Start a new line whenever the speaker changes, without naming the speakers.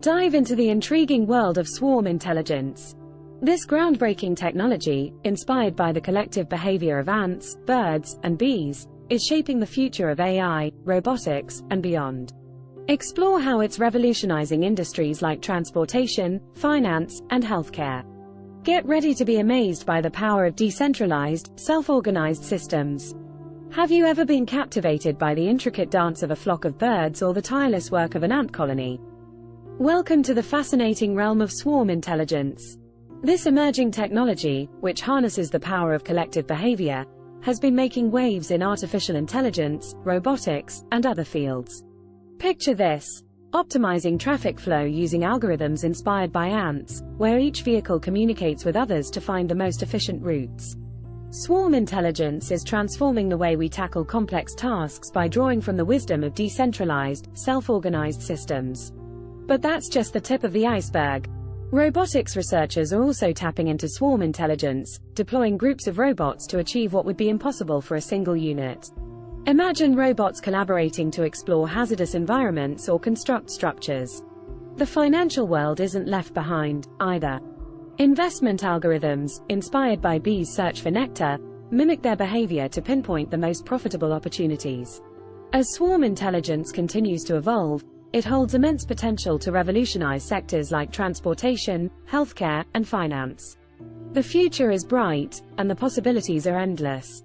Dive into the intriguing world of swarm intelligence. This groundbreaking technology, inspired by the collective behavior of ants, birds, and bees, is shaping the future of AI, robotics, and beyond. Explore how it's revolutionizing industries like transportation, finance, and healthcare. Get ready to be amazed by the power of decentralized, self-organized systems. Have you ever been captivated by the intricate dance of a flock of birds or the tireless work of an ant colony? Welcome to the fascinating realm of swarm intelligence. This emerging technology, which harnesses the power of collective behavior, has been making waves in artificial intelligence, robotics, and other fields. Picture this: optimizing traffic flow using algorithms inspired by ants, where each vehicle communicates with others to find the most efficient routes. Swarm intelligence is transforming the way we tackle complex tasks by drawing from the wisdom of decentralized, self-organized systems. But that's just the tip of the iceberg. Robotics researchers are also tapping into swarm intelligence, deploying groups of robots to achieve what would be impossible for a single unit. Imagine robots collaborating to explore hazardous environments or construct structures. The financial world isn't left behind, either. Investment algorithms, inspired by bees' search for nectar, mimic their behavior to pinpoint the most profitable opportunities. As swarm intelligence continues to evolve, it holds immense potential to revolutionize sectors like transportation, healthcare, and finance. The future is bright, and the possibilities are endless.